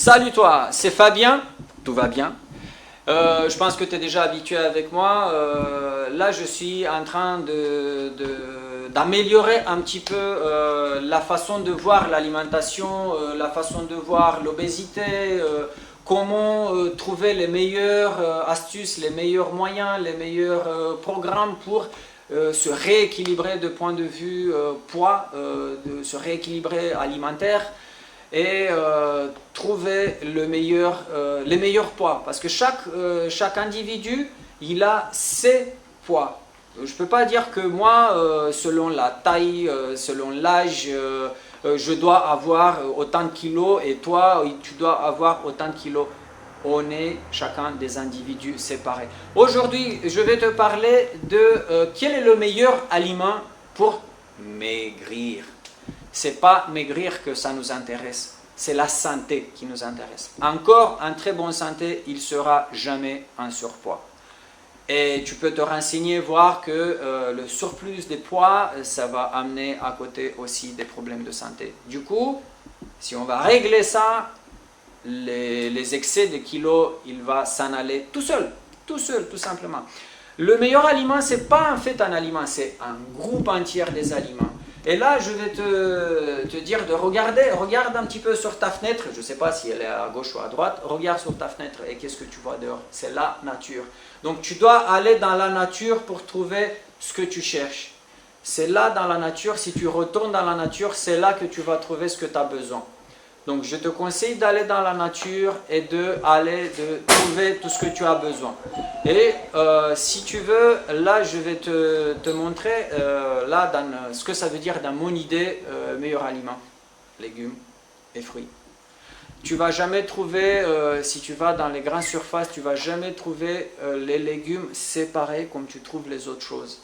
Salut toi, c'est Fabien, tout va bien. Je pense que tu es déjà habitué avec moi. Là, je suis en train d'améliorer un petit peu la façon de voir l'alimentation, la façon de voir l'obésité, comment trouver les meilleures astuces, les meilleurs moyens, les meilleurs programmes pour se rééquilibrer de point de vue poids, de se rééquilibrer alimentaire et trouver les meilleurs poids. Parce que chaque individu, il a ses poids. Je ne peux pas dire que moi, selon la taille, selon l'âge, je dois avoir autant de kilos et toi, tu dois avoir autant de kilos. On est chacun des individus séparés. Aujourd'hui, je vais te parler de quel est le meilleur aliment pour maigrir. C'est pas maigrir que ça nous intéresse, c'est la santé qui nous intéresse. Un corps en très bonne santé, il sera jamais en surpoids. Et tu peux te renseigner, voir que le surplus des poids, ça va amener à côté aussi des problèmes de santé. Du coup, si on va régler ça, les excès de kilos, il va s'en aller tout seul, tout simplement. Le meilleur aliment, c'est pas en fait un aliment, c'est un groupe entier des aliments. Et là, je vais te dire de regarder, regarde un petit peu sur ta fenêtre, je ne sais pas si elle est à gauche ou à droite, regarde sur ta fenêtre et qu'est-ce que tu vois dehors? C'est la nature. Donc tu dois aller dans la nature pour trouver ce que tu cherches. C'est là dans la nature, si tu retournes dans la nature, c'est là que tu vas trouver ce que tu as besoin. Donc je te conseille d'aller dans la nature et de trouver tout ce que tu as besoin. Et si tu veux, là je vais te montrer là, ce que ça veut dire dans mon idée, meilleur aliment, légumes et fruits. Tu vas jamais trouver, si tu vas dans les grandes surfaces, tu vas jamais trouver les légumes séparés comme tu trouves les autres choses.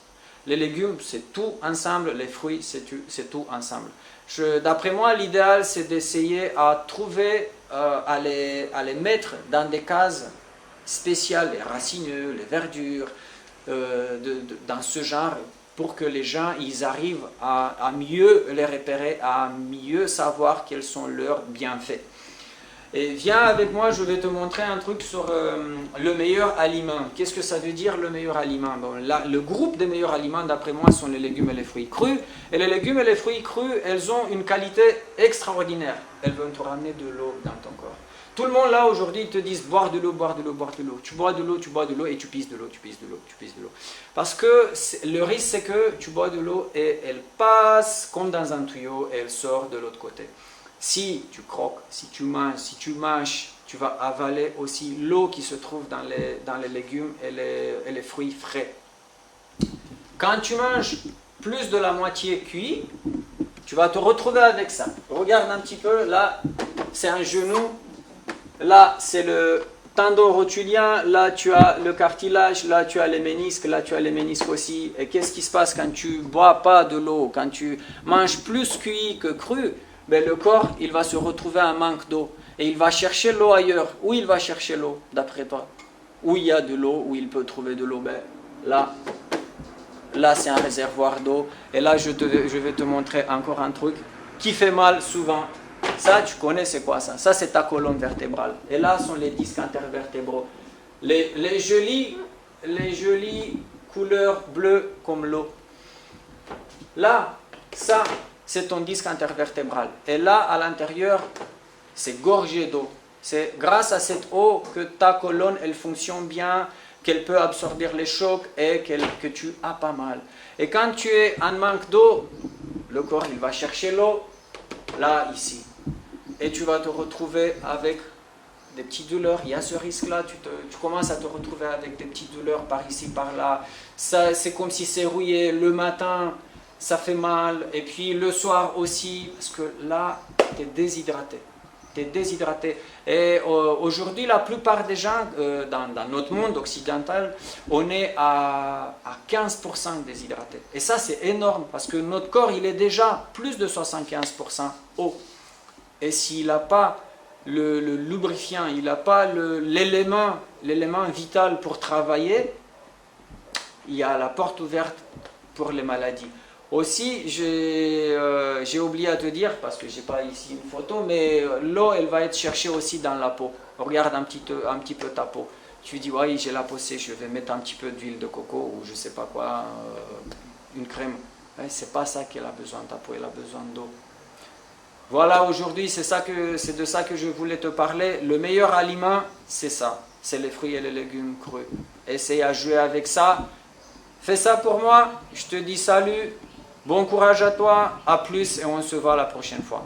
Les légumes, c'est tout ensemble, les fruits, c'est tout ensemble. D'après moi, l'idéal, c'est d'essayer à trouver, à les mettre dans des cases spéciales, les racineux, les verdures, dans ce genre, pour que les gens ils arrivent à mieux les repérer, à mieux savoir quels sont leurs bienfaits. Et viens avec moi, je vais te montrer un truc sur le meilleur aliment. Qu'est-ce que ça veut dire le meilleur aliment? Bon, là, le groupe des meilleurs aliments, d'après moi, sont les légumes et les fruits crus. Et les légumes et les fruits crus, elles ont une qualité extraordinaire. Elles vont te ramener de l'eau dans ton corps. Tout le monde là aujourd'hui te disent boire de l'eau, boire de l'eau, boire de l'eau. Tu bois de l'eau et tu pisses de l'eau, tu pisses de l'eau, tu pisses de l'eau. Parce que le risque c'est que tu bois de l'eau et elle passe comme dans un tuyau et elle sort de l'autre côté. Si tu croques, si tu manges, tu vas avaler aussi l'eau qui se trouve dans les légumes et les fruits frais. Quand tu manges plus de la moitié cuit, tu vas te retrouver avec ça. Regarde un petit peu, là c'est un genou, là c'est le tendon rotulien, là tu as le cartilage, là tu as les ménisques, là tu as les ménisques aussi. Et qu'est-ce qui se passe quand tu ne bois pas de l'eau, quand tu manges plus cuit que cru? Ben, le corps, il va se retrouver en manque d'eau. Et il va chercher l'eau ailleurs. Où il va chercher l'eau, d'après toi? Où il y a de l'eau, où il peut trouver de l'eau? Ben, là c'est un réservoir d'eau. Et là, je vais te montrer encore un truc qui fait mal souvent. Ça, tu connais, c'est quoi ça? Ça, c'est ta colonne vertébrale. Et là sont les disques intervertébraux. Les jolies couleurs bleues comme l'eau. Là, ça... c'est ton disque intervertébral. Et là, à l'intérieur, c'est gorgé d'eau. C'est grâce à cette eau que ta colonne, elle fonctionne bien, qu'elle peut absorber les chocs et que tu as pas mal. Et quand tu es en manque d'eau, le corps, il va chercher l'eau, là, ici. Et tu vas te retrouver avec des petites douleurs. Il y a ce risque-là, tu commences à te retrouver avec des petites douleurs par ici, par là. C'est comme si c'est rouillé le matin. Ça fait mal, et puis le soir aussi, parce que là, tu es déshydraté. Et aujourd'hui, la plupart des gens, dans notre monde occidental, on est à 15% déshydraté. Et ça, c'est énorme, parce que notre corps, il est déjà plus de 75% eau. Et s'il n'a pas le lubrifiant, il n'a pas l'élément vital pour travailler, il y a la porte ouverte pour les maladies. Aussi, j'ai oublié à te dire, parce que j'ai pas ici une photo, mais l'eau, elle va être cherchée aussi dans la peau. Regarde un petit peu ta peau. Tu dis, oui, j'ai la peau sèche, je vais mettre un petit peu d'huile de coco ou je sais pas quoi, une crème. Ouais, c'est pas ça qu'elle a besoin, ta peau, elle a besoin d'eau. Voilà, aujourd'hui, c'est de ça que je voulais te parler. Le meilleur aliment, c'est ça, c'est les fruits et les légumes crus. Essaye à jouer avec ça. Fais ça pour moi. Je te dis salut. Bon courage à toi. À plus et on se voit la prochaine fois.